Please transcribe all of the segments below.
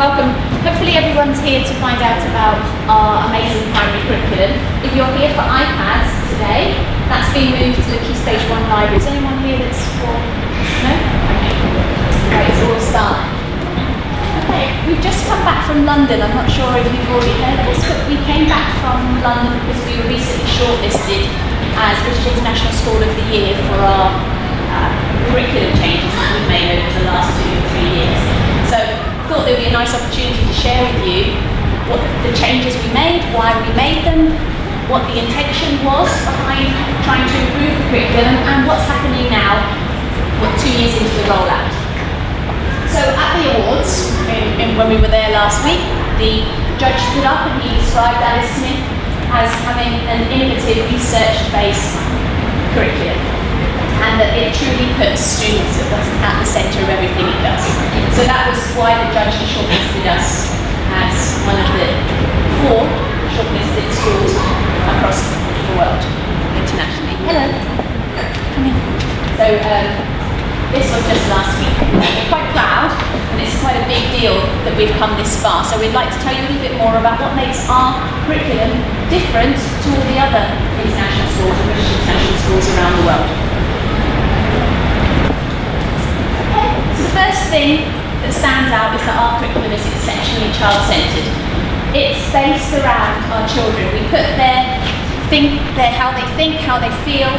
welcome. Hopefully everyone's here to find out about our amazing primary curriculum. If you're here for iPads today, that's being moved to the Key Stage 1 library. Is anyone here that's for... No? Okay. Right, it's all starting. Okay, we've just come back from London. I'm not sure if you've already heard of this, but we came back from London because we were recently shortlisted as British International School of the Year for our curriculum changes that we've made over the last 2 or 3 years. So I thought there would be a nice opportunity to share with you what the changes we made, why we made them, what the intention was behind trying to improve the curriculum, and what's happening now, 2 years into the rollout. So at the awards, when we were there last week, the judge stood up and he described Alice Smith as having an innovative research-based curriculum, and that it truly puts students at the centre of everything it does. So that was why the judge shortlisted us as one of the 4 shortlisted schools across the world, internationally. Hello. Come in. So this was just last week. We're quite proud, and it's quite a big deal that we've come this far. So we'd like to tell you a little bit more about what makes our curriculum different to all the other international schools and British international schools around the world. So the first thing that stands out is that our curriculum is exceptionally child-centred. It's based around our children. We put how they think, how they feel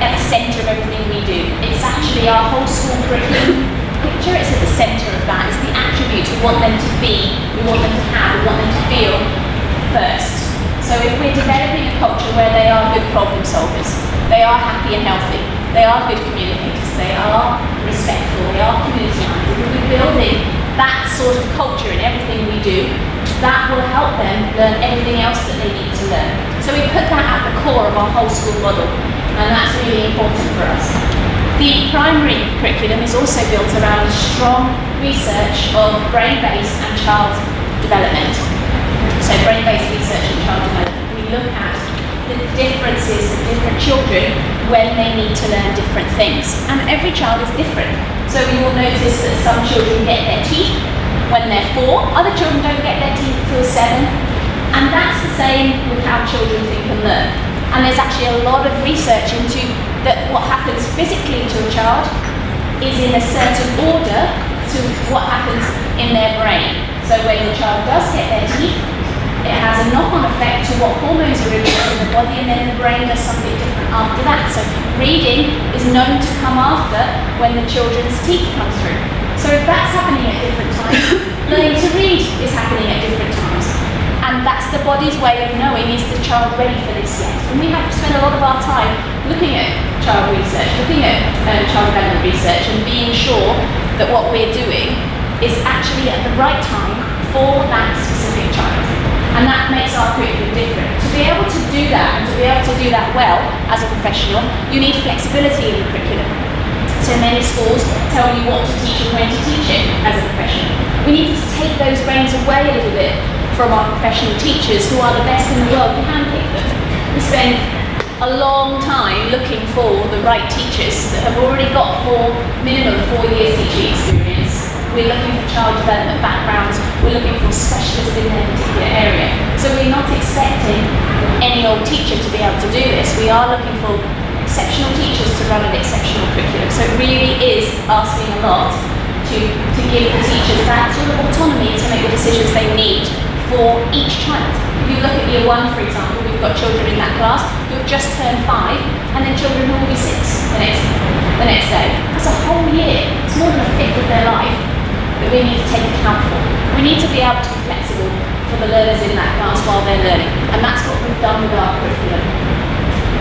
at the centre of everything we do. It's actually our whole school curriculum picture. It's at the centre of that. It's the attributes we want them to be, we want them to have, we want them to feel first. So if we're developing a culture where they are good problem solvers, they are happy and healthy, they are good communicators, they are respectful, they are community-minded, if we're building that sort of culture in everything we do, that will help them learn everything else that they need to learn. So we put that at the core of our whole school model, and that's really important for us. The primary curriculum is also built around strong research of brain-based and child development. So brain-based research and child development. We look at the differences of different children when they need to learn different things. And every child is different. So you will notice that some children get their teeth when they're 4, other children don't get their teeth till 7. And that's the same with how children think and learn. And there's actually a lot of research into that what happens physically to a child is in a certain order to what happens in their brain. So when the child does get their teeth, it has a knock-on effect to what hormones are released in the body, and then the brain does something different after that. So reading is known to come after when the children's teeth come through. So if that's happening at different times, learning to read is happening at different times. And that's the body's way of knowing, is the child ready for this yet? And we have to spend a lot of our time looking at child research, looking at child development research, and being sure that what we're doing is actually at the right time for that specific child. And that makes our curriculum different. To be able to do that, and to be able to do that well as a professional, you need flexibility in the curriculum. So many schools tell you what to teach and when to teach it as a professional. We need to take those reins away a little bit from our professional teachers, who are the best in the world. We handpick them. We spend a long time looking for the right teachers that have already got minimum 4 years teaching experience. We're looking for child development backgrounds, we're looking for specialists in their particular area. So we're not expecting any old teacher to be able to do this. We are looking for exceptional teachers to run an exceptional curriculum. So it really is asking a lot to give the teachers that sort of autonomy to make the decisions they need for each child. If you look at year 1, for example, we've got children in that class who have just turned 5, and then children who will be 6 the next day. That's a whole year. It's more than a fifth of their life that we need to take account for. We need to be able to be flexible for the learners in that class while they're learning, and that's what we've done with our curriculum.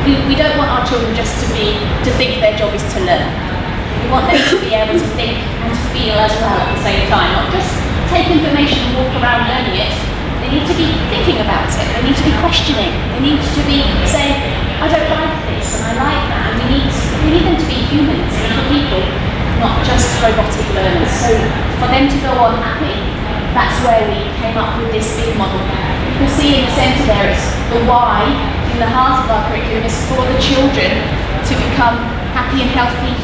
We don't want our children just to think their job is to learn. We want them to be able to think and to feel as well at the same time, not just take information and walk around learning it. They need to be thinking about it, they need to be questioning, they need to be saying, I don't like this and I like that, and we need them to be humans, little people, not just robotic learners. So for them to go on happy, that's where we came up with this big model. You can see in the centre there, it's the why in the heart of our curriculum is for the children to become happy and healthy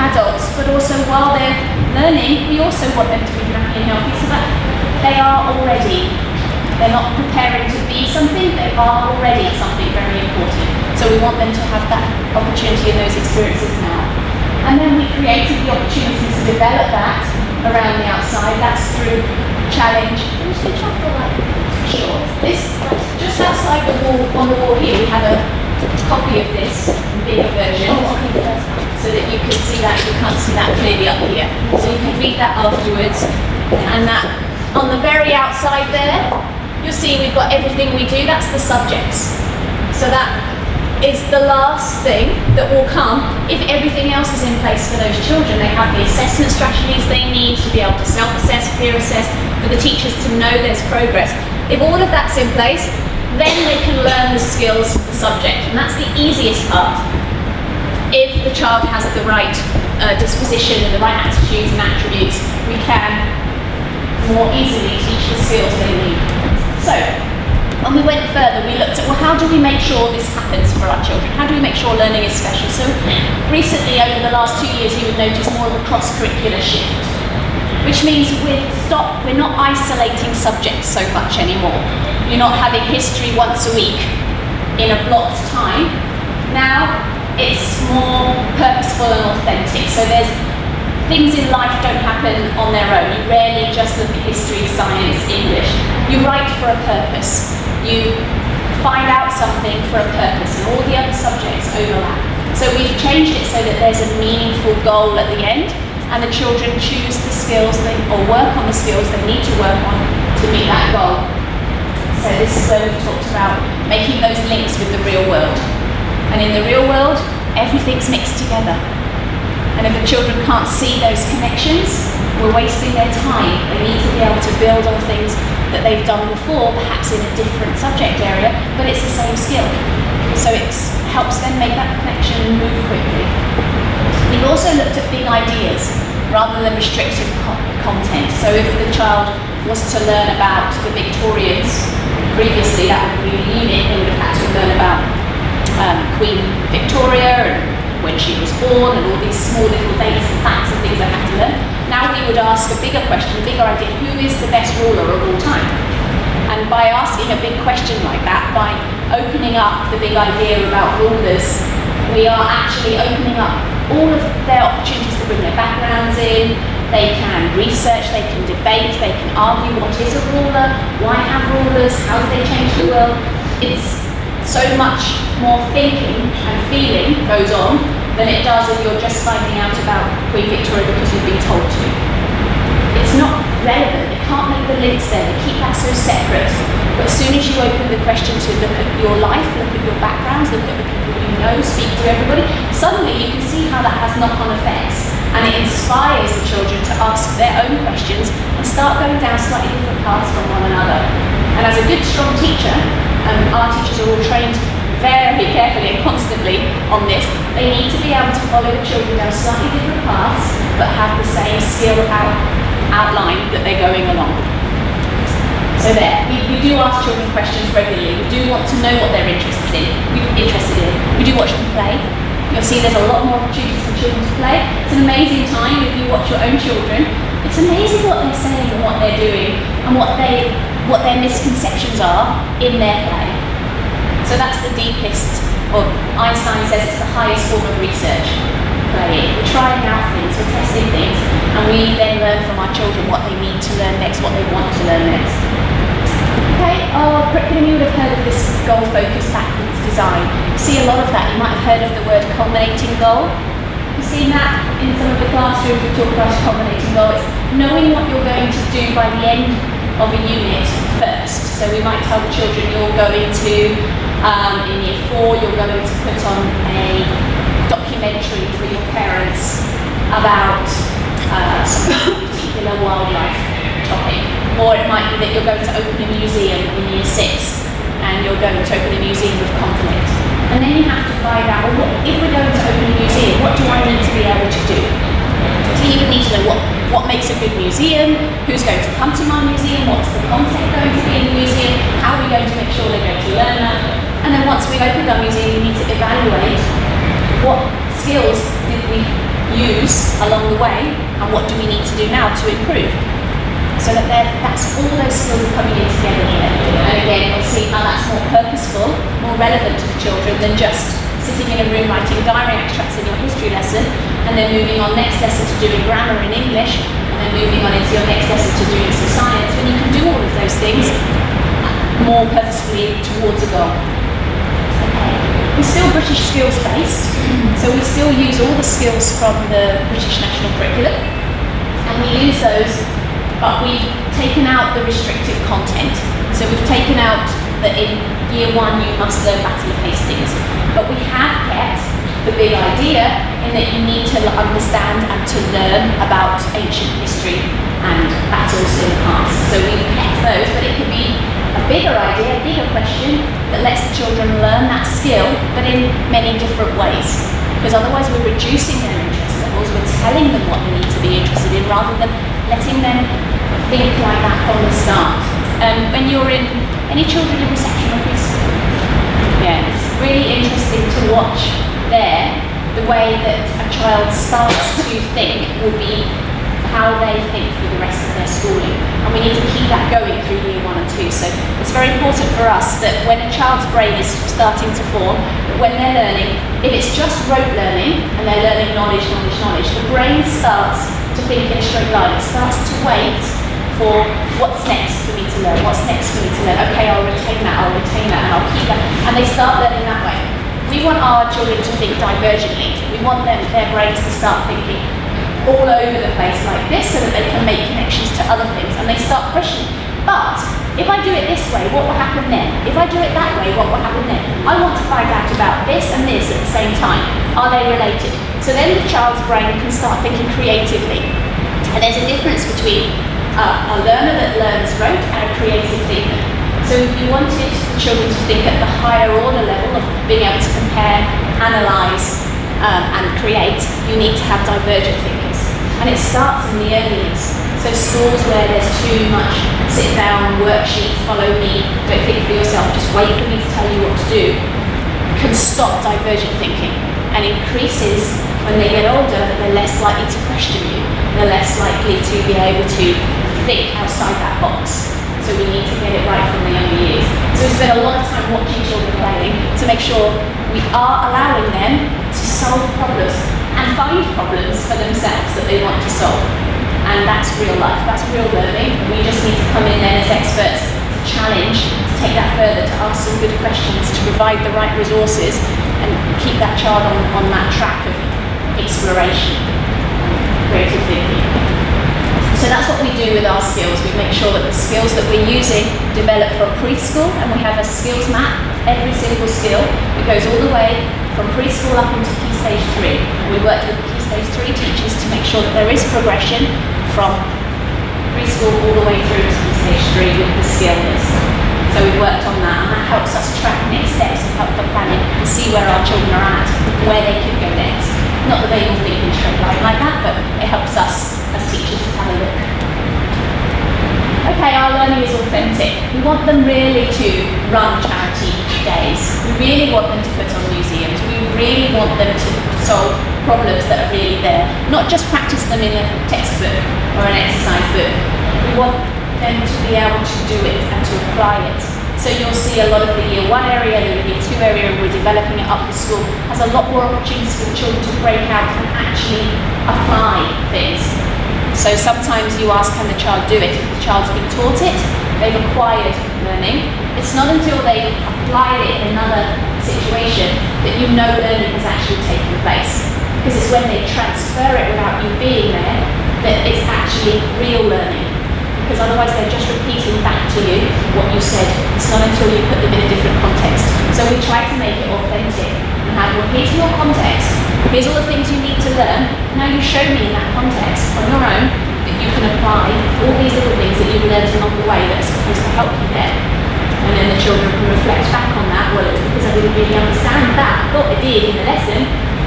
adults, but also while they're learning, we also want them to be happy and healthy, so that they are already, they're not preparing to be something, they are already something very important. So we want them to have that opportunity and those experiences now. And then we created the opportunity to develop that around the outside. That's through challenge. Can you switch off the light? Sure. This, just outside the wall, on the wall here, we have a copy of this, bigger version. Oh, okay, that's fine. So that you can see that, you can't see that clearly up here. So you can read that afterwards. And that, on the very outside there, you'll see we've got everything we do, that's the subjects. So that is the last thing that will come if everything else is in place for those children. They have the assessment strategies they need to be able to self-assess, peer assess, for the teachers to know there's progress. If all of that's in place, then they can learn the skills of the subject, and that's the easiest part. If the child has the right disposition and the right attitudes and attributes, we can more easily teach the skills they need. So, when we went further, we looked at, well, how do we make sure this happens for our children? How do we make sure learning is special? So, recently, over the last 2 years, you would notice more of a cross-curricular shift, which means we're not isolating subjects so much anymore. You're not having history once a week in a blocked time. Now, it's more purposeful and authentic. So there's things in life don't happen on their own. You rarely just look at history, science, English. You write for a purpose. You find out something for a purpose, and all the other subjects overlap. So we've changed it so that there's a meaningful goal at the end, and the children choose the skills or work on the skills they need to work on to meet that goal. So this is where we've talked about making those links with the real world. And in the real world, everything's mixed together. And if the children can't see those connections, we're wasting their time. They need to be able to build on things that they've done before, perhaps in a different subject area, but it's the same skill. So it helps them make that connection and move quickly. We've also looked at big ideas rather than restrictive content. So if the child was to learn about the Victorians, previously that would be a unit, they would have had to learn about Queen Victoria and when she was born and all these small little dates and facts and things they have to learn. Now we would ask a bigger question, a bigger idea, who is the best ruler of all time? And by asking a big question like that, by opening up the big idea about rulers, we are actually opening up all of their opportunities to bring their backgrounds in. They can research, they can debate, they can argue what is a ruler, why have rulers, how do they change the world. It's so much more thinking and feeling goes on than it does if you're just finding out about Queen Victoria because you've been told to. It's not relevant, they can't make the links there, they keep that so separate. But as soon as you open the question to look at your life, look at your backgrounds, look at the people you know, speak to everybody, suddenly you can see how that has knock-on effects. And it inspires the children to ask their own questions and start going down slightly different paths from one another. And as a good, strong teacher, our teachers are all trained very carefully and constantly on this. They need to be able to follow the children down slightly different paths, but have the same skill outline that they're going along. So there, we do ask children questions regularly. We do want to know what they're interested in. We do watch them play. You'll see there's a lot more opportunities for children to play. It's an amazing time if you watch your own children. It's amazing what they're saying and what they're doing and what their misconceptions are in their play. So that's the deepest, or Einstein says it's the highest form of research, playing. We're trying out things, we're testing things, and we then learn from our children what they need to learn next, what they want to learn next. Okay, our curriculum, you would have heard of this goal-focused backwards design. You see a lot of that. You might have heard of the word culminating goal. You've seen that in some of the classrooms. We talk about a culminating goal. It's knowing what you're going to do by the end of a unit first. So we might tell the children you're going to, in year 4, you're going to put on a documentary for your parents about some particular wildlife topic. Or it might be that you're going to open a museum in year 6 and you're going to open a museum of conflict. And then you have to find out, well, if we're going to open a museum, what do I need to be able to do? So you would need to know what makes a good museum, who's going to come to my museum, what's the content going to be in the museum, how are we going to make sure they're going to learn that. And then once we've opened our museum, we need to evaluate what skills did we use along the way and what do we need to do now to improve. so that that's all those skills are coming in together here. And again, we'll see how that's more purposeful, more relevant to the children than just sitting in a room writing diary extracts in your history lesson, and then moving on next lesson to doing grammar in English, and then moving on into your next lesson to doing some science, when you can do all of those things more purposefully towards a goal. Okay. We're still British skills based, so we still use all the skills from the British National Curriculum, and we use those, but we've taken out the restrictive content. So we've taken out that in year 1 you must learn Battle of Hastings, but we have kept the big idea in that you need to understand and to learn about ancient history and battles in the past. So we've kept those, but it could be a bigger idea, a bigger question that lets the children learn that skill, but in many different ways. Because otherwise we're reducing their interest levels, we're telling them what they need to be interested in rather than letting them think like that from the start. When you're in, any children in reception or preschool? Yeah, it's really interesting to watch there the way that a child starts to think will be how they think for the rest of their schooling. And we need to keep that going through year 1 and 2. So it's very important for us that when a child's brain is starting to form, when they're learning, if it's just rote learning and they're learning knowledge, the brain starts to think in a straight line. It starts to wait for what's next for me to learn, what's next for me to learn. Okay, I'll retain that, and I'll keep that. And they start learning that way. We want our children to think divergently. We want their brains to start thinking all over the place like this so that they can make connections to other things, and they start questioning. But if I do it this way, what will happen then? If I do it that way, what will happen then? I want to find out about this and this at the same time. Are they related? So then the child's brain can start thinking creatively. And there's a difference between a learner that learns rote and a creative thinker. So if you wanted the children to think at the higher order level of being able to compare, analyse, and create, you need to have divergent thinkers. And it starts in the early years. So schools where there's too much sit down, worksheet, follow me, don't think for yourself, just wait for me to tell you what to do, can stop divergent thinking, and increases when they get older that they're less likely to question you, they're less likely to be able to think outside that box. So we need to get it right from the younger years. So we spend a lot of time watching children playing to make sure we are allowing them to solve problems and find problems for themselves that they want to solve. And that's real life, that's real learning. We just need to come in then as experts to challenge, to take that further, to ask some good questions, to provide the right resources and keep that child on that track of exploration, creative thinking. So that's what we do with our skills. We make sure that the skills that we're using develop from preschool, and we have a skills map, every single skill. It goes all the way from preschool up into Key Stage 3. And we work with Key Stage 3 teachers to make sure that there is progression from preschool all the way through to Key Stage 3 with the skill list. So we've worked on that, and that helps us track next steps and help for planning and see where our children are at, where they could go next. Not that they all think in a straight line like that, but it helps us as teachers to have a look. Okay, our learning is authentic. We want them really to run charity days. We really want them to put on museums. We really want them to solve problems that are really there. Not just practice them in a textbook or an exercise book. We want them to be able to do it and to apply it. So you'll see a lot of the year 1 area, the year 2 area, and we're developing it up the school, has a lot more opportunities for the children to break out and actually apply things. So sometimes you ask, can the child do it? If the child's been taught it, they've acquired learning. It's not until they've applied it in another situation that you know learning has actually taken place. Because it's when they transfer it without you being there that it's actually real learning. Because otherwise they're just repeating back to you what you said. It's not until you put them in a different context. So we try to make it authentic and have, well, here's your context, here's all the things you need to learn, now you show me in that context on your own that you can apply all these little things that you've learned along the way that are supposed to help you there. And then the children can reflect back on that, well, it's because I didn't really understand that. I thought I did in the lesson,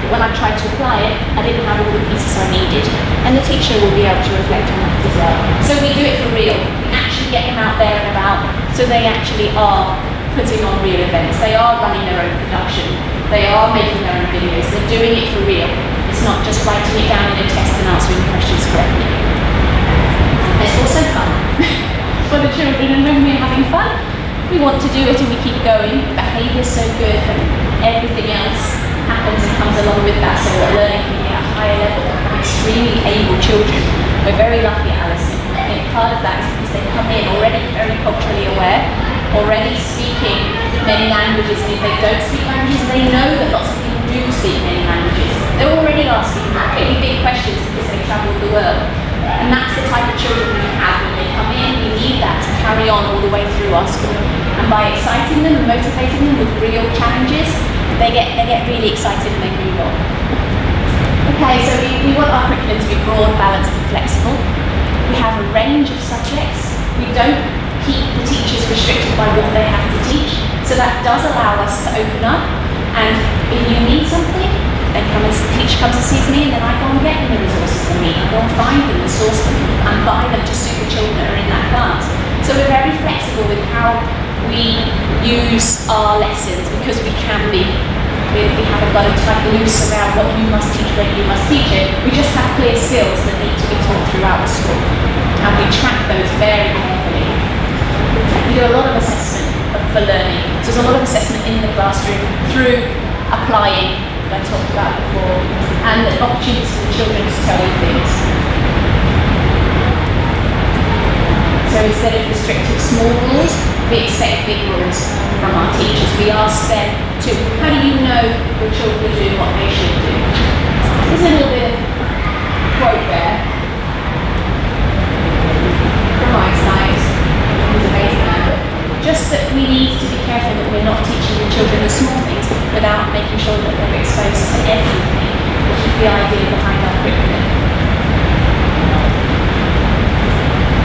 but when I tried to apply it, I didn't have all the pieces I needed. And the teacher will be able to reflect on that as well. So we do it for real. We actually get them out there and about, so they actually are putting on real events. They are running their own production. They are making their own videos. They're doing it for real. It's not just writing it down in a test and answering questions correctly. It's also fun. we want to do it and we keep going. Behaviour's so good and everything else happens and comes along with that, so we're learning can be at a higher level. Extremely able children. We're very lucky at Alison. I think part of that is because they come in already very culturally aware, already speaking many languages, and if they don't speak languages, they know that lots of people do speak many languages. They're already asking really big questions because they've travelled the world. And that's the type of children we have when they come in. We need that to carry on all the way through our school. And by exciting them and motivating them with real challenges, they get really excited and they move on. Okay, so we want our curriculum to be broad, balanced and flexible. We have a range of subjects. We don't keep the teachers restricted by what they have to teach. So that does allow us to open up. And if you need something, then the teacher comes and sees me, and then I go and get them the resources they need. I go and find them and source them and buy them to suit the children that are in that class. So we're very flexible with how we use our lessons because we can be. We have a bow tied loose around what you must teach, when you must teach it. We just have clear skills that need to be taught throughout the school. And we track those very carefully. We do a lot of assessment for learning. So there's a lot of assessment in the classroom through applying, that I talked about before, and the opportunities for the children to tell you things. So instead of restrictive small rules, we expect big rules from our teachers. We ask them to, how do you know your children are doing what they should do? There's a little bit of quote there from Einstein. He's amazing. Just that we need to be careful that we're not teaching the children the small things without making sure that they're exposed to everything, which is the idea behind our curriculum.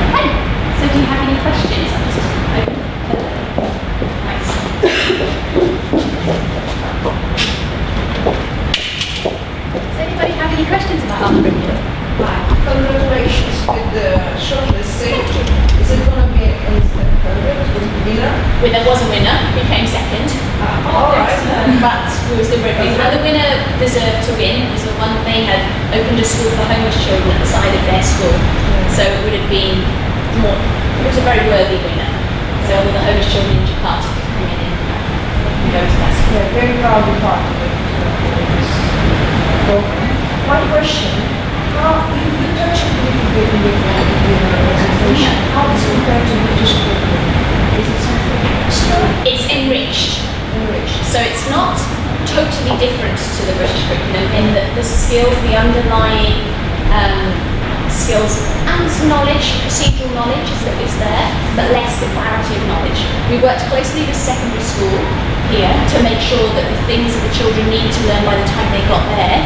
Okay, so do you have any questions? I'm just open. Thanks. Does anybody have any questions about our curriculum? Congratulations with the shortlisting. Is it going to be an instant winner? Well, there was a winner who came second. All right. But we were still very pleased. And the winner deserved to win. It was the one they had opened a school for homeless children at the side of their school. So it would have been more, it was a very worthy winner. So all the homeless children in Jakarta coming in and go to that school. Yeah, very proud to be part of it. One question. How, you touched a little bit in your presentation. How is it compared to British curriculum? Is it something extra? It's enriched. So it's not totally different to the British curriculum in that the skills, the underlying skills and knowledge, procedural knowledge is there, but less declarative knowledge. We worked closely with secondary school here to make sure that the things that the children needed to learn by the time they got there,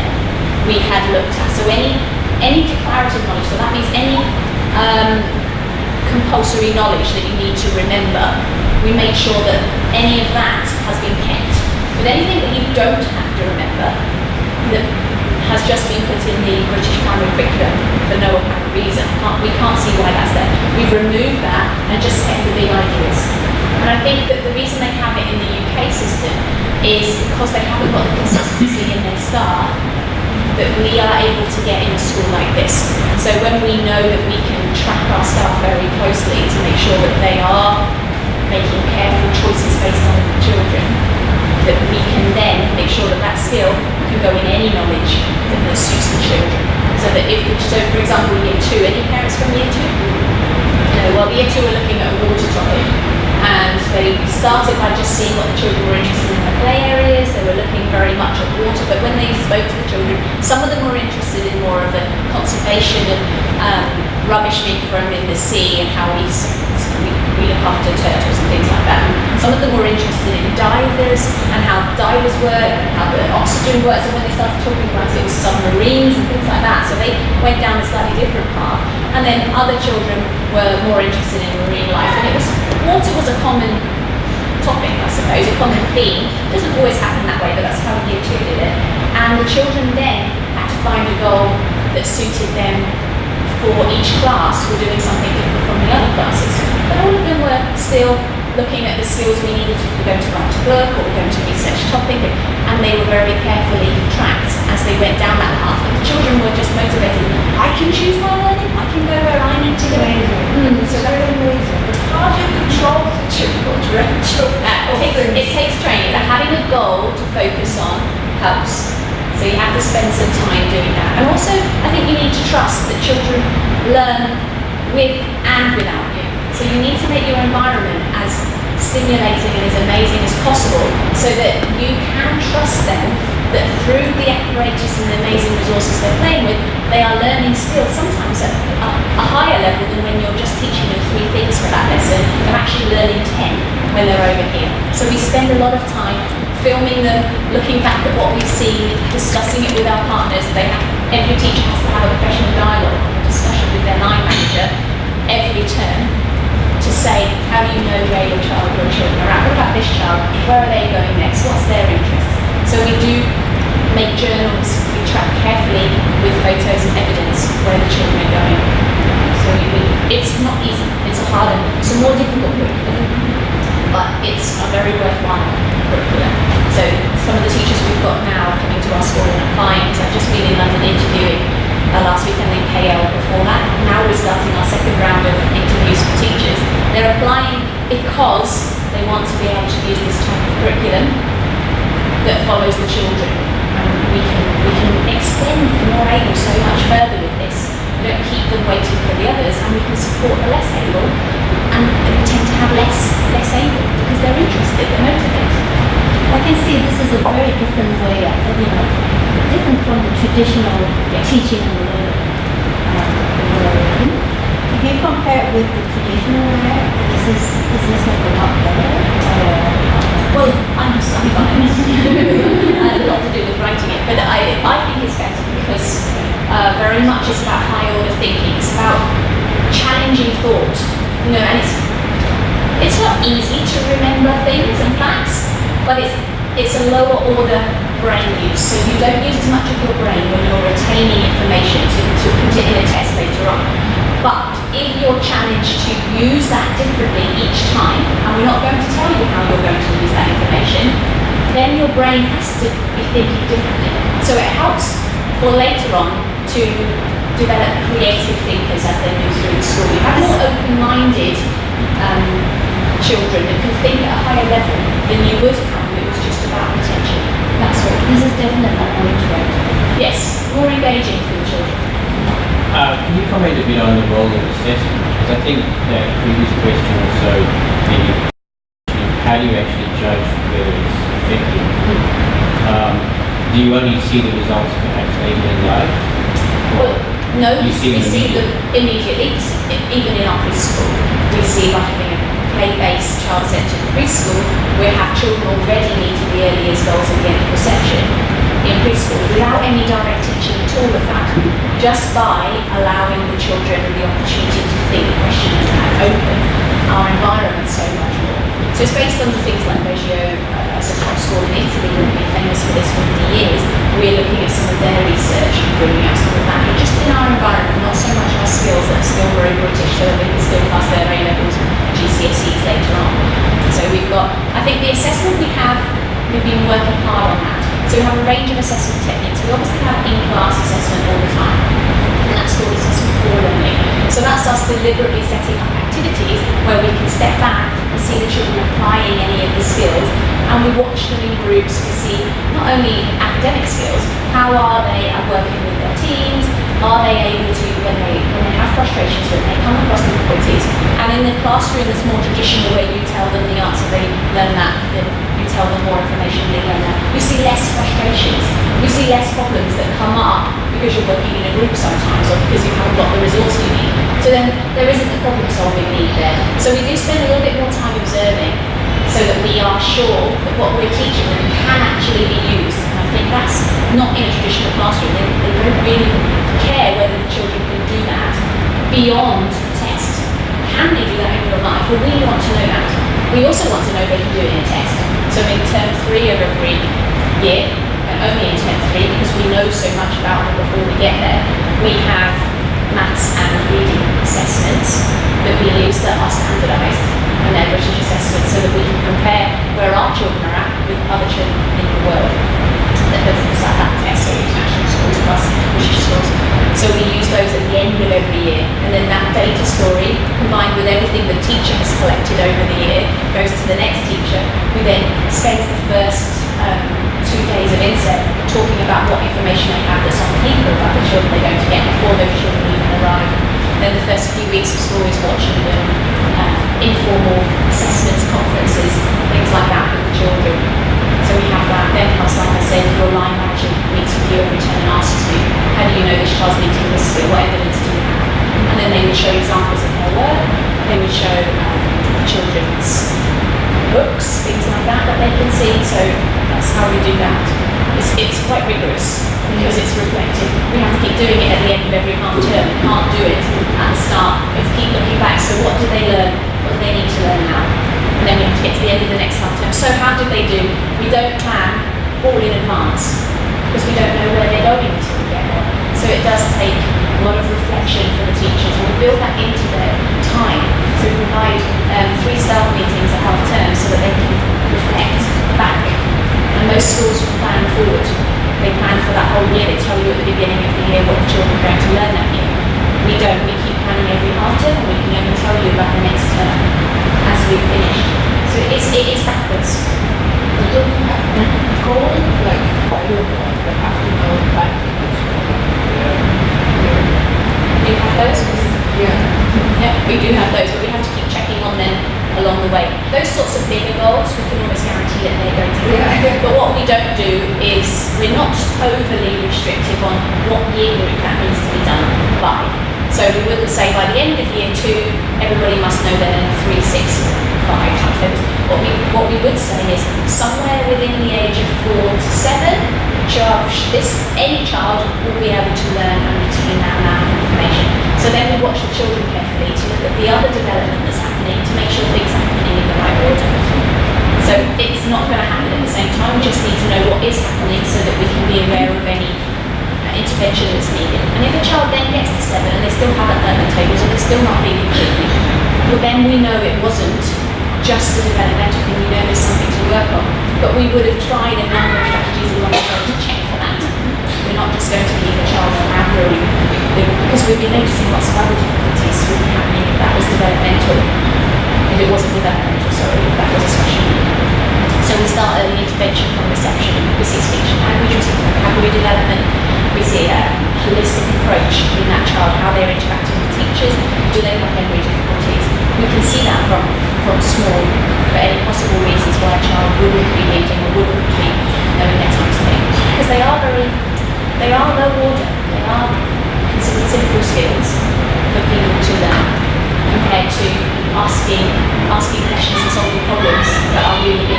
we had looked at. So any declarative knowledge, so that means any compulsory knowledge that you need to remember, we make sure that any of that has been kept. But anything that you don't have to remember, that has just been put in the British primary curriculum for no apparent reason. We can't see why that's there. We've removed that and just kept the big ideas. And I think that the reason they have it in the UK system is because they haven't got the consistency in their staff that we are able to get in a school like this. So when we know that we can track our staff very closely to make sure that they are making careful choices based on the children, that we can then make sure that that skill can go in any knowledge that suits the children. So that so for example, year 2, any parents from year 2? Well, year 2 were looking at a water topic, and they started by just seeing what the children were interested in the play areas. They were looking very much at water, but when they spoke to the children, some of them were interested in more of the conservation of rubbish being thrown in the sea and how we look after turtles and things like that. Some of them were interested in divers and how divers work and how the oxygen works, and when they started talking about it, it was submarines and things like that. So they went down a slightly different path. And then other children were more interested in marine life, and water was a common topic, I suppose, a common theme. It doesn't always happen that way, but that's how year 2 did it. And the children then had to find a goal that suited them for each class. We're doing something different from the other classes. But all of them were still looking at the skills we needed. We're going to write a book, or we're going to research a topic, and they were very carefully tracked as they went down that path. And the children were just motivated. I can choose my learning, I can go where I need to go. It's very amazing. But how do you control the children, right? it takes training, but having a goal to focus on helps. So you have to spend some time doing that. And also, I think you need to trust that children learn with and without you. So you need to make your environment as stimulating and as amazing as possible so that you can trust them that through the apparatus and the amazing resources they're playing with, they are learning skills sometimes at a higher level than when you're just teaching them 3 things for that lesson. They're actually learning 10 when they're over here. So we spend a lot of time filming them, looking back at what we've seen, discussing it with our partners. Every teacher has to have a professional dialogue, discussion with their line manager every term to say, how do you know where your children are at? What about this child? Where are they going next? What's their interests? So we do make journals, we track carefully with photos and evidence where the children are going. So it's not easy, it's a more difficult curriculum, but it's a very worthwhile curriculum. So some of the teachers we've got now coming to our school and applying, because I've just been in London interviewing last weekend in KL before that. Now we're starting our second round of interviews for teachers. They're applying because they want to be able to use this type of curriculum that follows the children. We can extend the more able so much further with this. We don't keep them waiting for the others, and we can support the less able, and we tend to have less able because they're interested, they're motivated. I can see this is a very different way of, different from the traditional teaching and learning. If you compare it with the traditional way, is this like a lot better? Well, I'm biased. It had a lot to do with writing it, but I think it's better because very much it's about high order thinking. It's about challenging thought, and it's not easy to remember things and facts, but it's a lower order brain use. So you don't use as much of your brain when you're retaining information to put it in a test later on. But if you're challenged to use that differently each time, and we're not going to tell you how you're going to use that information, then your brain has to be thinking differently. So it helps for later on to develop creative thinkers as they move through the school. You have more open-minded children that can think at a higher level than you would have if it was just about retention. That's all. This is definitely more interactive. Yes, more engaging for the children. Can you comment a bit on the role of assessment? Because I think that previous question also maybe how do you actually judge whether it's effective? Do you only see the results perhaps later in life? Well, no, you we see them immediately. Even in our preschool, we see by having a play-based, child-centered preschool, we have children already meeting the early years goals of the end of reception in preschool without any direct teaching at all of that, just by allowing the children the opportunity to think, question and open our environment so much more. So it's based on the things like Reggio, as a top school in Italy, and been famous for this for many years. We're looking at some of their research and bringing out some of that, and just in our environment, not so much our skills that are still very British, so that we can still pass their A levels and GCSEs later on. So I think the assessment we've been working hard on that. So we have a range of assessment techniques. We obviously have in-class assessment all the time, and that's called assessment for learning. So that's us deliberately setting up activities where we can step back and see the children applying any of the skills, and we watch them in groups. We see not only academic skills, how are they at working with their teams, are they able to, when they have frustrations, when they come across difficulties, and in the classroom that's more traditional where you tell them the answer, they learn that, then you tell them more information, they learn that. You see less frustrations, you see less problems that come up because you're working in a group sometimes, or because you haven't got the resource you need. So then there isn't the problem solving need there. So we do spend a little bit more time observing so that we are sure that what we're teaching them can actually be used. And I think that's not in a traditional classroom. They don't really care whether the children can do that beyond the test. Can they do that in real life? Well, we want to know that. We also want to know if they can do it in a test. So in term 3 of every year, and only in term 3 because we know so much about them before we get there, we have maths and reading assessments that we use that are standardised, and they're British assessments, so that we can compare where our children are at with other children in the world that have sat that test, so international schools plus British schools. So we use those at the end of every year, and then that data story combined with everything the teacher has collected over the year goes to the next teacher. We then spends the first 2 days of inset talking about what information they have that's on paper about the children they're going to get before those children even arrive. Then the first few weeks of school is watching them, informal assessments, conferences, things like that with the children. So we have that. Then plus, like I said, your line manager meets with you every term and asks you, how do you know this child's meeting this skill? What evidence do you have? And then they would show examples of their work. They would show children's books, things like that they can see. So that's how we do that. It's quite rigorous because it's reflective. We have to keep doing it at the end of every half term. We can't do it at the start. We have to keep looking back. So what did they learn? What do they need to learn now? And then we have to get to the end of the next half term. So how did they do? We don't plan all in advance because we don't know where they're going until we get there. So it does take a lot of reflection for the teachers, and we build that into their time. So we provide 3 staff meetings at half term so that they can reflect back. And most schools plan forward. They plan for that whole year. They tell you at the beginning of the year what the children are going to learn that year. We don't. We keep planning every half term, and we can only tell you about the next term as we've finished. So it is backwards. You don't have a goal, like, I don't know, but have to know back. You have those? Yeah. Yeah, we do have those, but we have to keep checking on them along the way. Those sorts of bigger goals, we can almost guarantee that they're going to be. Yeah. But what we don't do is we're not overly restrictive on what year group that needs to be done by. So we wouldn't say by the end of year 2, everybody must know their 3, 6, 5 timetables. What we would say is somewhere within the age of 4 to 7, any child will be able to learn and retain that amount of information. So then we watch the children carefully to look at the other development that's happening to make sure things are happening in the right order. So it's not going to happen at the same time. We just need to know what is happening so that we can be aware of any intervention that's needed. And if a child then gets to 7 and they still haven't learned the tables or they're still not being completely, well then we know it wasn't just a developmental thing, we know there's something to work on. But we would have tried a number of strategies along the way to check for that. We're not just going to leave a child floundering because we've been noticing lots of other difficulties would be happening if that was developmental. If it wasn't developmental, sorry, if that was a special need. So we start early intervention from reception. We see speech and language, we see vocabulary development, we see a holistic approach in that child, how they're interacting with teachers, do they have memory difficulties. We can see that from small, for any possible reasons why a child wouldn't be reading or wouldn't be knowing their times things. Because they are low order, they are considered simple skills for people to learn compared to asking questions and solving problems that are really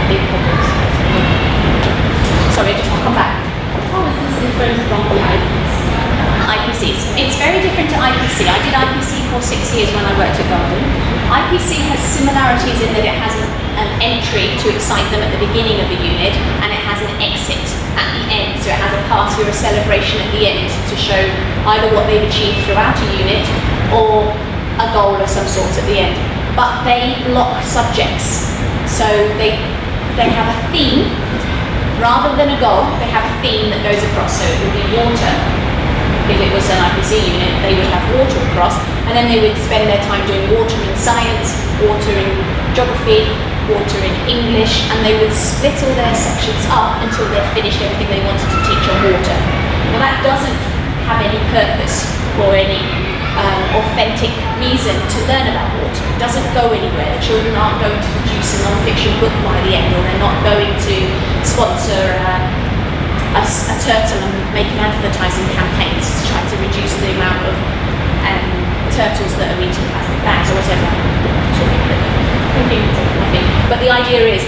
big problems. Sorry, just come back. How is this different from the IPs? IPCs. It's very different to IPC. I did IPC for 6 years when I worked at Garden. IPC has similarities in that it has an entry to excite them at the beginning of the unit and it has an exit at the end. So it has a party or a celebration at the end to show either what they've achieved throughout a unit or a goal of some sort at the end. But they block subjects. So they have a theme. Rather than a goal, they have a theme that goes across. So it would be water. If it was an IPC unit, they would have water across, and then they would spend their time doing water in science, water in geography, water in English, and they would split all their sections up until they'd finished everything they wanted to teach on water. Now that doesn't have any purpose or any authentic reason to learn about water. It doesn't go anywhere. The children aren't going to produce a non-fiction book by the end, or they're not going to sponsor a turtle and make an advertising campaign to try to reduce the amount of turtles that are eating plastic bags or whatever. But the idea is,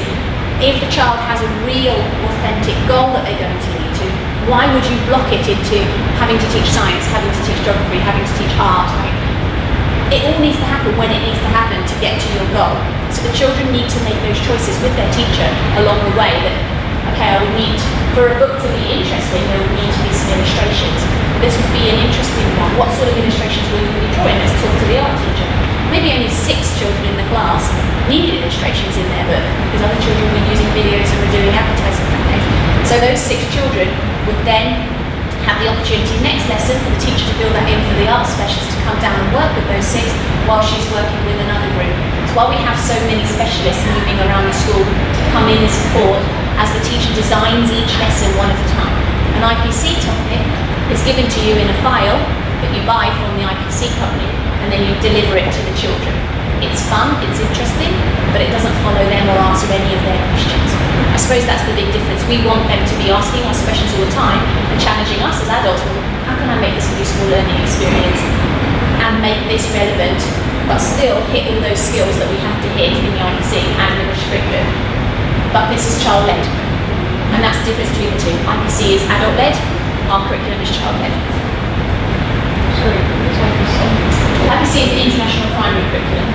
if the child has a real, authentic goal that they're going to lead to, why would you block it into having to teach science, having to teach geography, having to teach art? It all needs to happen when it needs to happen to get to your goal. So the children need to make those choices with their teacher along the way that, okay, I would need, for a book to be interesting, there would need to be some illustrations. This would be an interesting one. What sort of illustrations will you be drawing? Let's talk to the art teacher. Maybe only 6 children in the class needed illustrations in their book because other children were using videos and were doing advertising campaigns. So those 6 children would then have the opportunity next lesson for the teacher to build that in for the art specialist to come down and work with those 6 while she's working with another group. programs, while we have so many specialists moving around the school to come in and support as the teacher designs each lesson one at a time. An IPC topic is given to you in a file that you buy from the IPC company, and then you deliver it to the children. It's fun, it's interesting, but it doesn't follow them or answer any of their questions. I suppose that's the big difference. We want them to be asking us questions all the time and challenging us as adults. Well, how can I make this a useful learning experience and make this relevant, but still hit all those skills that we have to hit in the IPC and in the curriculum? But this is child-led, and that's the difference between the two. IPC is adult-led, our curriculum is child-led. Sorry, it's IPC. IPC is the International Primary Curriculum.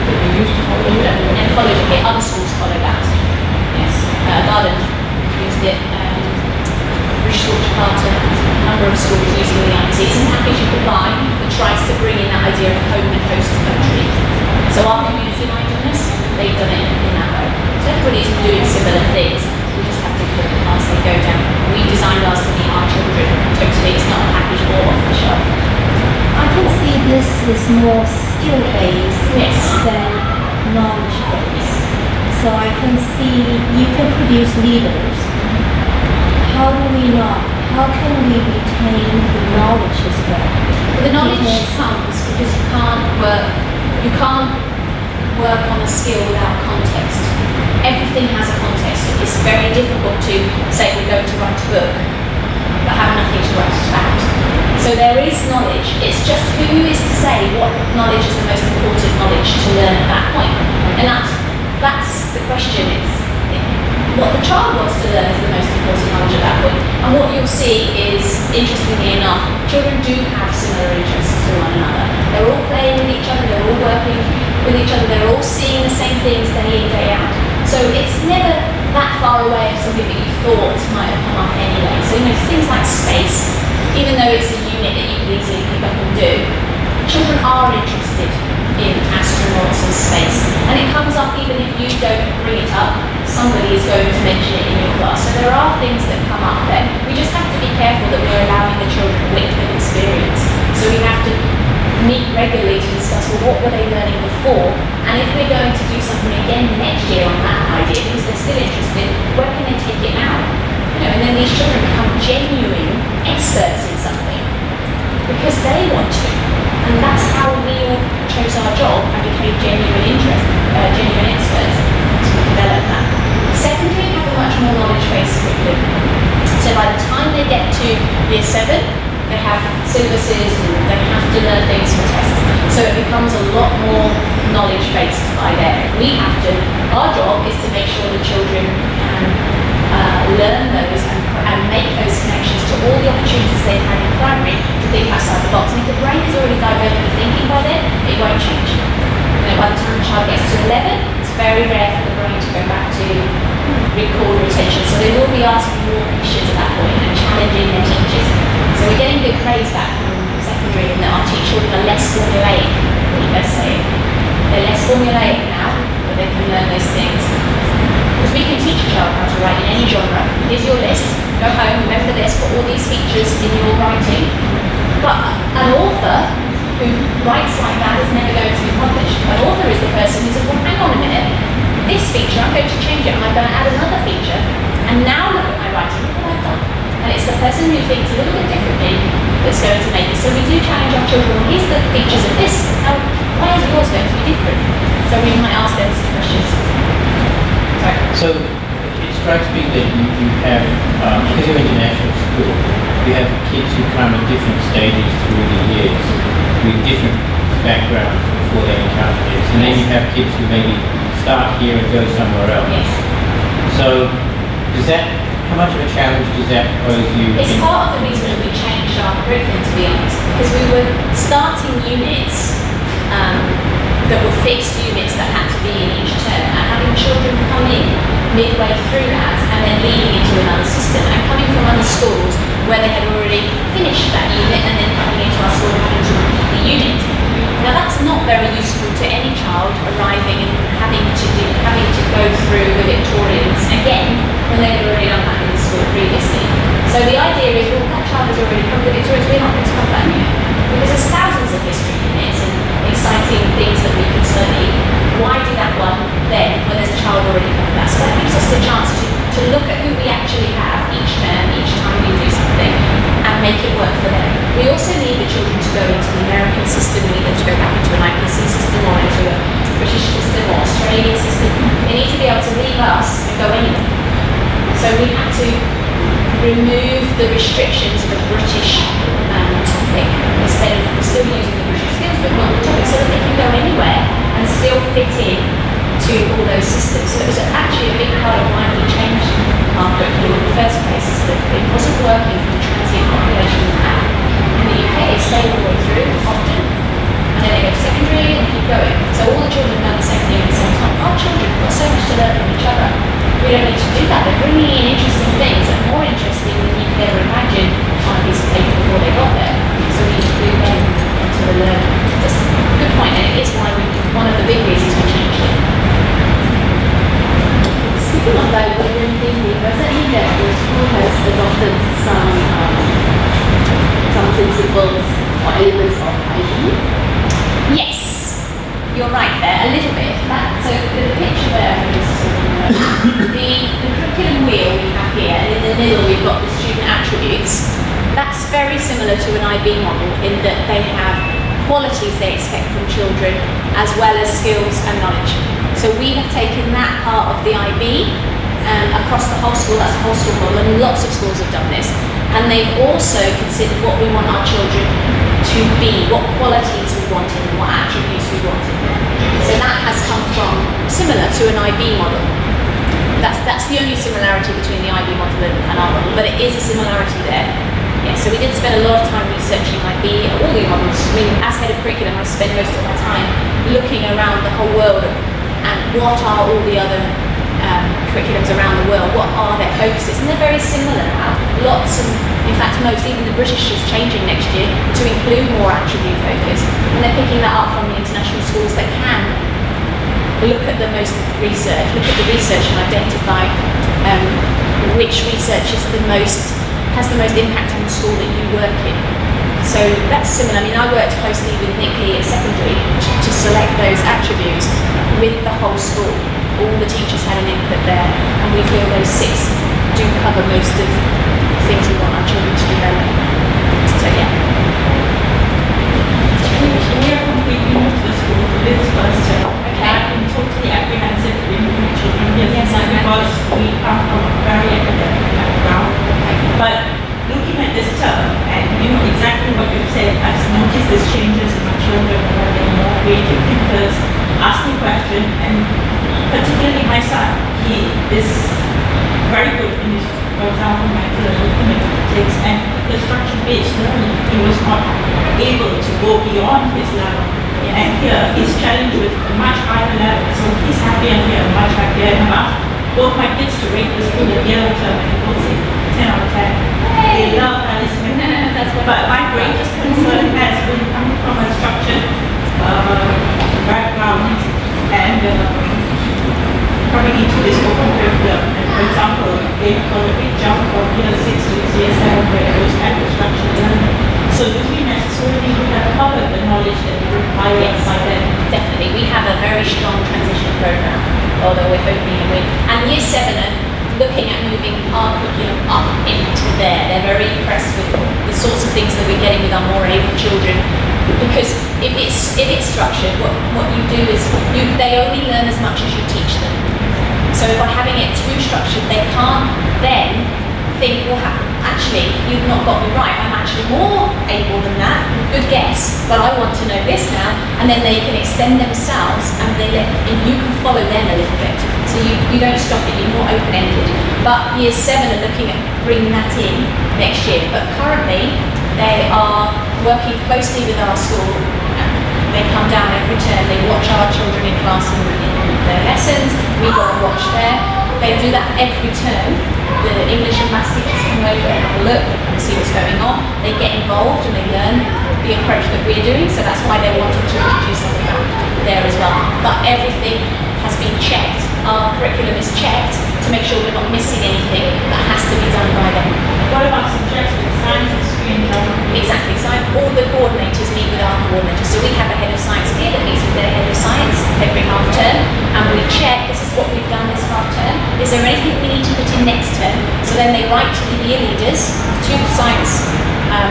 That we used to follow. And followed it. Other schools follow that. Yes. Garden used it. British School Jakarta, a number of schools using the IPC. It's a package you can buy that tries to bring in that idea of home and host country. So our community mindedness, they've done it in that way. So everybody's doing similar things. We just have different paths they go down. We designed ours to meet our children totally. It's not a package or off the shelf. I can see this is more skill-based Yes. than knowledge-based. So I can see you can produce leaders. How can we retain the knowledge as well? But the knowledge Because- comes because you can't work on a skill without context. Everything has a context. It's very difficult to say we're going to write a book, but have nothing to write it about. So there is knowledge. It's just who is to say what knowledge is the most important knowledge to learn at that point. And that's the question. It's what the child wants to learn is the most important knowledge at that point. And what you'll see is, interestingly enough, children do have similar interests to one another. They're all playing with each other, they're all working with each other, they're all seeing the same things day in, day out. So it's never that far away of something that you thought might have come up anyway. So things like space, even though it's a unit that you can easily pick up and do, children are interested in astronauts and space. And it comes up even if you don't bring it up, somebody is going to mention it in your class. So there are things that come up there. We just have to be careful that we're allowing the children width of experience. So we have to meet regularly to discuss, well, what were they learning before? And if we're going to do something again next year on that idea, because they're still interested, where can they take it now? And then these children become genuine experts in something because they want to. And that's how we all chose our job and became genuine experts to develop that. Secondary have a much more knowledge-based curriculum. So by the time they get to year 7, they have syllabuses and they have to learn things for tests. So it becomes a lot more knowledge-based by then. Our job is to make sure the children can learn those and make those connections to all the opportunities they've had in primary to think outside the box. And if the brain is already divergently thinking by then, it won't change. By the time the child gets to 11, it's very rare for the brain to go back to recall retention. So they will be asking more questions at that point and challenging their teachers. So we're getting good praise back from secondary in that our children are less formulaic, what you best say. They're less formulaic now, but they can learn those things. Because we can teach a child how to write in any genre. Here's your list, go home, remember this, put all these features in your writing. But an author who writes like that is never going to be published. An author is the person who says, well, hang on a minute, this feature, I'm going to change it and I'm going to add another feature. And now look at my writing, look what I've done. And it's the person who thinks a little bit differently that's going to make it. So we do challenge our children, well, here's the features of this, now why is yours going to be different? So we might ask them some questions. Sorry. So it strikes me that you have, because you're international school, you have kids who come at different stages through the years with different backgrounds before they encounter this. And then you have kids who maybe start here and go somewhere else. Yes. So how much of a challenge does that pose you? It's part of the reason that we changed our curriculum, to be honest, because we were starting units that were fixed units that had to be in each term, and having children come in midway through that and then leading into another system and coming from other schools where they had already finished that unit and then coming into our school and having to repeat the unit. Now that's not very useful to any child arriving and having to go through the Victorians again when they've already done that in the school previously. So the idea is, well, that child has already come to the Victorians, we're not going to come back here. Because there's thousands of history units and exciting things that we can study. Why us a chance to look at who we actually have each term, each time we do something, and make it work for them. We also need the children to go into the American system, we need them to go back into an IPC system or into a British system or Australian system. They need to be able to leave us and go anywhere. So we had to remove the restrictions of a British topic instead of still using the British skills but not the topic, so that they can go anywhere and still fit in to all those systems. So it was actually a big part of why we changed our curriculum in the first place, is that it wasn't working for the transient population we have. In the UK, they stay all the way through often, and then they go to secondary and keep going. So all the children have done the same thing at the same time. Our children have got so much to learn from each other. We don't need to do that. They're bringing in interesting things that are more interesting than you could ever imagine on a piece of paper before they got there. So we include them into the learning. That's a good point, and it is one of the big reasons we changed it. Speaking of divergent thinking, does that mean that the school has adopted some principles or elements of IB? Yes, you're right there, a little bit. So the picture there is the curriculum wheel we have here, and in the middle we've got the student attributes. That's very similar to an IB model in that they have qualities they expect from children as well as skills and knowledge. So we have taken that part of the IB across the whole school. That's a whole school model, and lots of schools have done this. And they've also considered what we want our children to be, what qualities we want in them, what attributes we want in them. So that has come from similar to an IB model. That's the only similarity between the IB model and our model, but it is a similarity there. Yeah, so we did spend a lot of time researching IB, all the models. I mean, as head of curriculum, I spend most of my time looking around the whole world and what are all the other curriculums around the world, what are their focuses, and they're very similar now. Lots, and in fact most, even the British is changing next year to include more attribute focus, and they're picking that up from the international schools that can look at the research and identify which research has the most impact on the school that you work in. So that's similar. I mean, I worked closely with Nick Lee at secondary to select those attributes with the whole school. All the teachers had an input there, and we feel those 6 do cover most of the things we want our children to develop. So yeah. We are completely new to the school for this first term. Okay. I've been totally apprehensive in my children here Yes, I because we come from a very academic background. But looking at this term, and you know exactly what you've said, I've noticed these changes in my children where they're more creative thinkers, asking questions, and particularly my son, he is very good in his, for example, mathematics and the structure-based learning. He was not able to go beyond his level. And here he's challenged with a much higher level. So he's happier here, much happier. And I've asked both my kids to rate the school at yellow term, and they both say 10 out of 10. They love Alice. But my greatest concern has been coming from a structured background and coming into this open curriculum. And for example, they got a big jump from year 6 to year 7 where it was kind of structured learning. So do we necessarily have covered the knowledge that we require by then? Definitely. We have a very strong transition program, although we're hoping to win. And year 7 are looking at moving our curriculum up into there. They're very impressed with the sorts of things that we're getting with our more able children. Because if it's structured, what you do is they only learn as much as you teach them. So by having it too structured, they can't then think, well, actually, you've not got me right. I'm actually more able than that. Good guess, but I want to know this now. And then they can extend themselves, and you can follow them a little bit. So you don't stop it. You're more open-ended. But year 7 are looking at bringing that in next year. But currently, they are working closely with our school. They come down every term. They watch our children in class in their lessons. We go and watch there. They do that every term. The English and Maths teachers come over and have a look and see what's going on. They get involved and they learn the approach that we're doing, so that's why they wanted to introduce some of that there as well. But everything has been checked. Our curriculum is checked to make sure we're not missing anything that has to be done by them. What about subjects like science, history, and geography? Exactly. So all the coordinators meet with our coordinators. So we have a head of science here that meets with their head of science every half term, and we check, this is what we've done this half term, this Is there anything we need to put in next term? So then they write to the year leaders, two science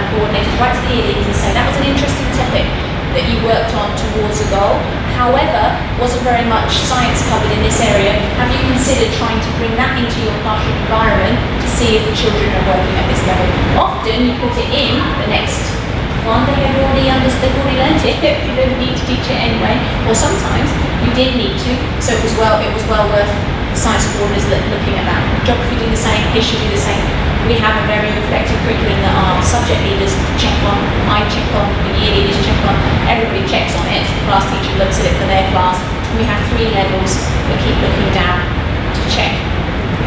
coordinators write to the year leaders and say that was an interesting topic that you worked on towards a goal. However, wasn't very much science covered in this area. Have you considered trying to bring that into your classroom environment to see if the children are working at this level? Often you put it in the next one, they've already learned it. You don't need to teach it anyway. Or sometimes you did need to, so it was well worth the science coordinators looking at that. Geography do the same, history do the same. We have a very reflective curriculum that our subject leaders check on, I check on, the year leaders check on, everybody checks on it, the class teacher looks at it for their class. We have 3 levels that keep looking down to check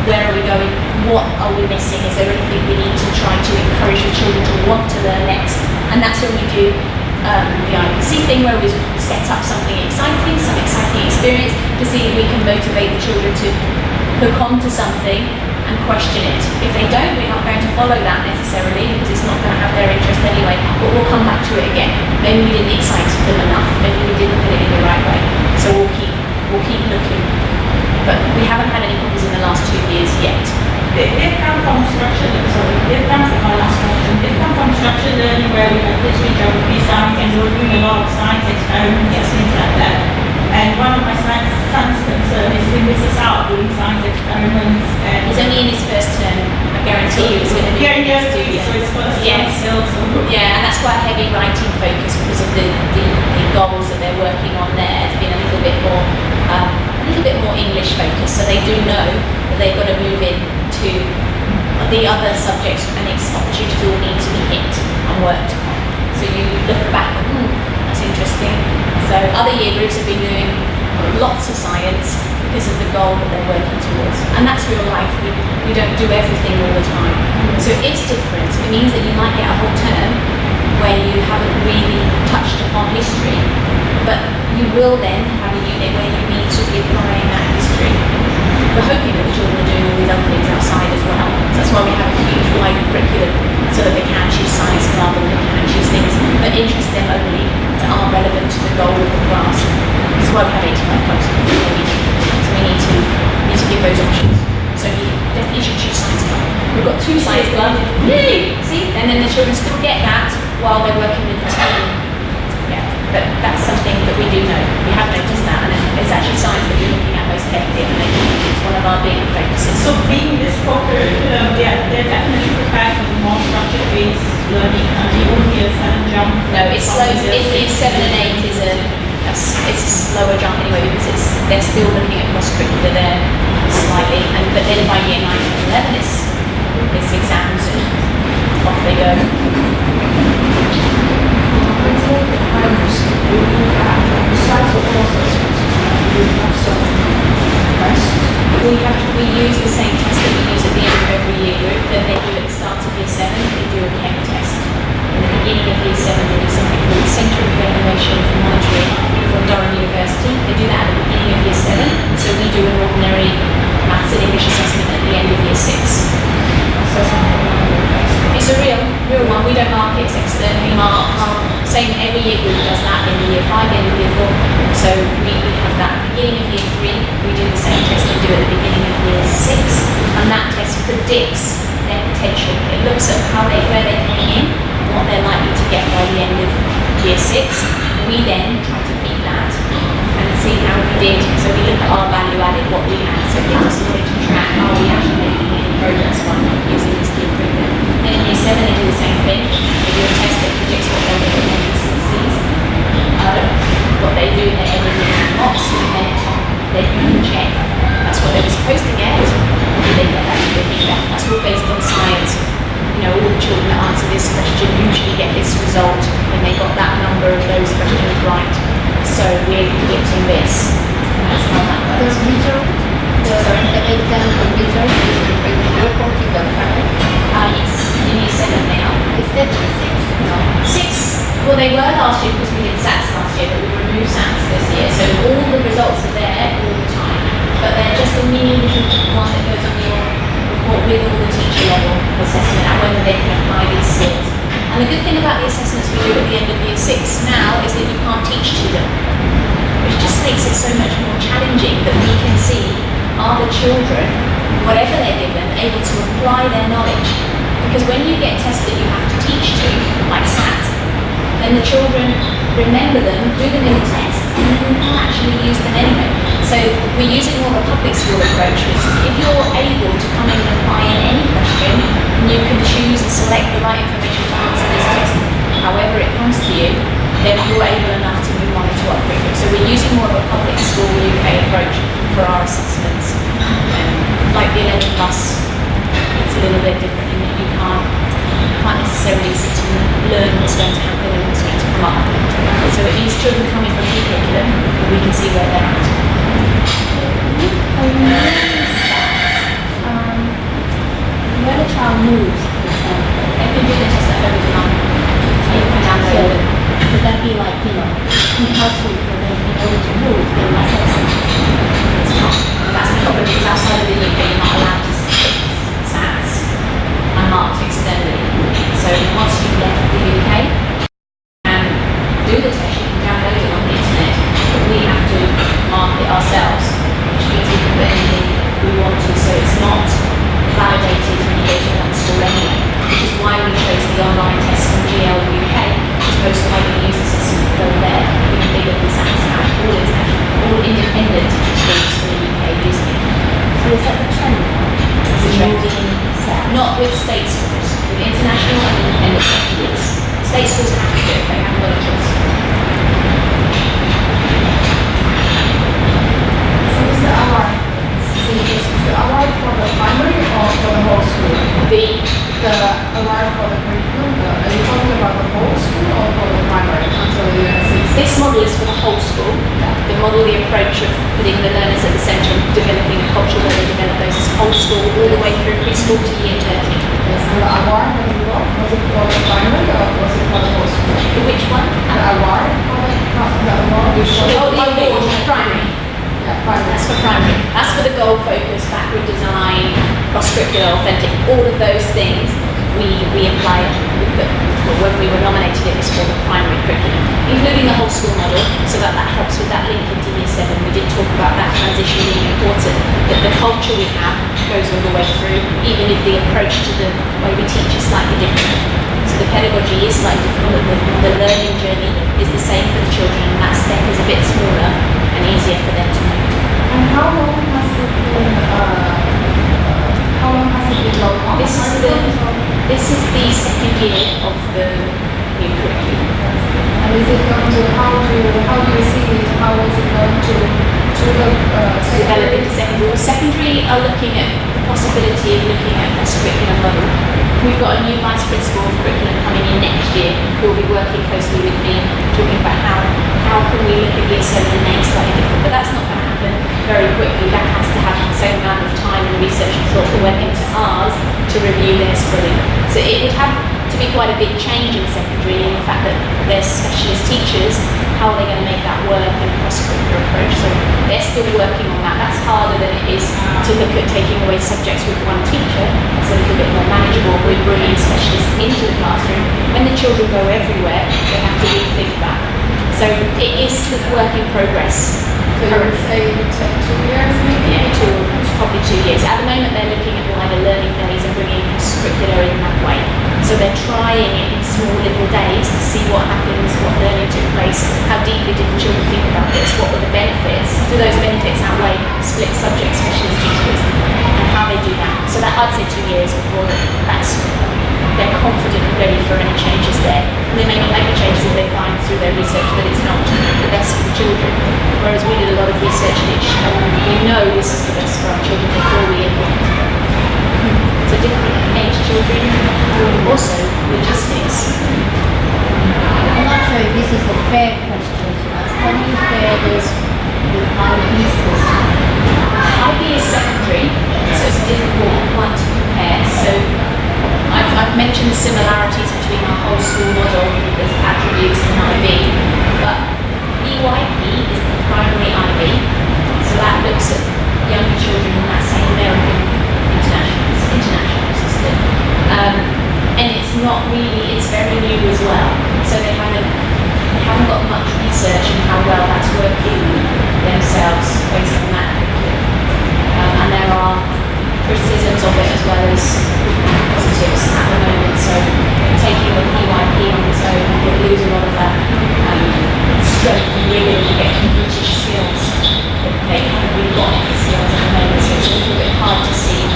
where are we going, what are we missing, is there anything we need to try to encourage the children to want to learn next. And that's when we do the IPC thing where we set up something exciting, some exciting experience to see if we can motivate the children to hook on to something and question it. If they don't, we're not going to follow that necessarily because it's not going to have their interest anyway, but we'll come back to it again. Maybe we didn't excite them enough, maybe we didn't put it in the right way. So we'll keep looking. But we haven't had any problems in the last 2 years yet. They've come from structured, they've come from our last question, they've come from structured learning where we have history, geography, science, and we're doing a lot of science experiments, things like that. And one of my son's concern is he misses out doing science experiments. And He's only in his first term. I guarantee you it's going to be yeah, next so it's first term still. So. Yeah, and that's quite a heavy writing focus because of the goals that they're working on there. It's been a little bit more English focused, so they do know that they've got to move in to the other subjects and its opportunities all need to be hit and worked on. So you look back and that's interesting. So other year groups have been doing lots of science because of the goal that they're working towards. And that's real life. We don't do everything all the time. So it's different. It means that you might get a whole term where you haven't really touched upon history, but you will then have a unit where you need to be applying that history. We're hoping that the children are doing all these other things outside as well. So that's why we have a huge wide curriculum so that they can choose science club and they can choose things that interest them only, that aren't relevant to the goal of the class. This is why we have 85 clubs. So we need to give those options. So you definitely should choose science club. We've got 2 science clubs. Yay! See? And then the children still get that while they're working with the team. Yeah, but that's something that we do know. We have noticed that, and it's actually science that we're looking at most carefully at the moment. It's one of our big focuses. So being this co-curriculum, they're definitely prepared for the more structure-based learning. You won't hear a sudden jump. No, it's slow. In 7 and 8 is it's a slower jump anyway because they're still looking at cross-curricular there slightly, but then by year 9 and 11 it's exams and off they go. Besides the process, we have some tests. We use the same test that we use at the end of every year group that they do at the start of year 7. They do a chem test. In the beginning of year 7 they do something called Centre of Evaluation for Monitoring from Durham University. They do that at the beginning of year 7. So we do an ordinary maths and English assessment at the end of year 6. It's a real one. We don't mark it, it's externally marked. Same, every year group does that in year 5, end of year 4. So we have that at the beginning of year 3. We do the same test they do at the beginning of year 6. And that test predicts their potential. It looks at where they came in, what they're likely to get by the end of year 6. We then try to beat that and see how we did. So we look at our value added, what we had. So it gives us a way to track how we actually making any progress by using this to improve it. Then in year 7 they do the same thing. They do a test that predicts what they'll get in their GCSEs, what they do in their end of year mocks, and then you can check. That's what they were supposed to get. Or did they get that? Did they get that? That's all based on science. You know, all the children that answer this question usually get this result when they got that number of those questions right. So we're predicting this. That's how that works. Sorry? The exam computer is reporting the time. Yes, in year 7 now. Is that 6? No. 6, well they were last year because we did SATs last year, but we've removed SATs this year. So all the results are there all the time. But they're just a mini little one that goes on your report with all the teacher level assessment and whether they can apply these skills. And the good thing about the assessments we do at the end of year 6 now is that you can't teach to them. Which just makes it so much more challenging that we can see, are the children whatever they're given, able to apply their knowledge. Because when you get tests that you have to teach to, like SAT, then the children remember them, do them in the test, and then you can't actually use them anyway. So we're using more of a public school approach, which is if you're able to come in and apply in any question, you can choose and select the right information to answer this test. However it comes to you, then you're able enough to move on to our curriculum. So we're using more of a public school UK approach for our assessments. Like the 11 plus, it's a little bit different in that you can't necessarily sit and learn what's going to happen and what's going to come up. So it means children coming from the curriculum, and we can see where they're at. When a child moves, for example, They can do the test at home tonight. You can download it. would that be like, compulsory for them in order to move, they must have some It's not. That's the problem, because outside of the UK you're not allowed to sit SATs unmarked externally. So once you've left the UK and do the test, you can download it on the internet, but we have to mark it ourselves, which means we can put anything we want to, so it's not validated when you go to another school anyway, which is why we chose the online test from GL UK, because most widely used assessment film there, even bigger than SATs now, all international, all independent schools in the UK using it. So is that the trend now? It's a trend. Moving south? Not with state schools, with international and independent sectors. State schools have to do it, they haven't got a choice. So is the award, is the award for the primary or for the whole school? The award for the curriculum, are you talking about the whole school or for the primary until the year 6? This model is for the whole school. The model, the approach of putting the learners at the centre and developing a culture where they develop those is whole school, all the way through preschool to year 13. Yes, and the award that you got, was it for the primary or was it for the whole school? Which one? The award for the award is for Oh, the award, primary. yeah, primary. That's for primary. That's for the goal focus, backward design, cross-curricular, authentic, all of those things we apply. When we were nominated, it was for the primary curriculum, including the whole school model, so that helps with that link into year 7. We did talk about that transition being important, that the culture we have goes all the way through, even if the approach to the way we teach is slightly different. So the pedagogy is slightly different, but the learning journey is the same for the children, and that step is a bit smaller and easier for them to move. And how long has it been, going on? This is the second year of the new curriculum. And is it going to, how do you see it, how is it going to Develop into secondary. Secondary are looking at the possibility of looking at a curriculum model. We've got a new vice principal of curriculum coming in next year who will be working closely with me, talking about how can we look at year 7 and 8 slightly different. But that's not going to happen very quickly. That has to have the same amount of time and research and thought that went into ours to review theirs fully. So it would have to be quite a big change in secondary in the fact that there's specialist teachers, how are they going to make that work in a cross-curricular approach? So they're still working on that. That's harder than it is to look at taking away subjects with one teacher. It's a little bit more manageable. We're bringing specialists into the classroom. When the children go everywhere, they have to rethink that. So it is a work in progress. So you would say it would take 2 years maybe? Yeah, probably 2 years. At the moment, they're looking at wider learning days and bringing curricular in that way. So they're trying it in small little days to see what happens, what learning took place, how deeply did the children think about this, what were the benefits, do those benefits outweigh split subject specialist teachers, and how they do that. So that I'd say 2 years before they're confident and ready for any changes there. And they may not make the changes if they find through their research that it's not the best for the children. Whereas we did a lot of research and we know this is the best for our children before we implement it. So different age children, also logistics. I'm not sure if this is a fair question to ask. How do you pair this with IB system? IB is secondary, so it's a difficult one to compare. So I've mentioned the similarities between our whole school model, there's attributes in IB, but EYP is the primary IB, so that looks at younger children in that same American international system. And it's not really, it's very new as well, so they haven't got much research on how well that's working themselves based on that. And there are those positives at the moment. So taking the PYP on its own, you lose a lot of that strength and rigor that you get from British skills. They haven't really got any skills at the moment, so it's a little bit hard to see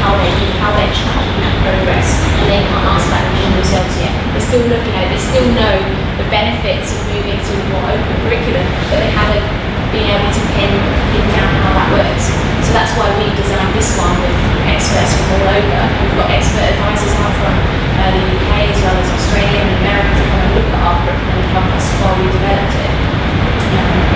how they're tracking that progress, and they can't answer that question themselves yet. They're still looking at it, they still know the benefits of moving to a more open curriculum, but they haven't been able to pin down how that works. So that's why we've designed this one with experts from all over. We've got expert advisors out from the UK as well as Australia and America to come and look at our curriculum and help us while we developed it.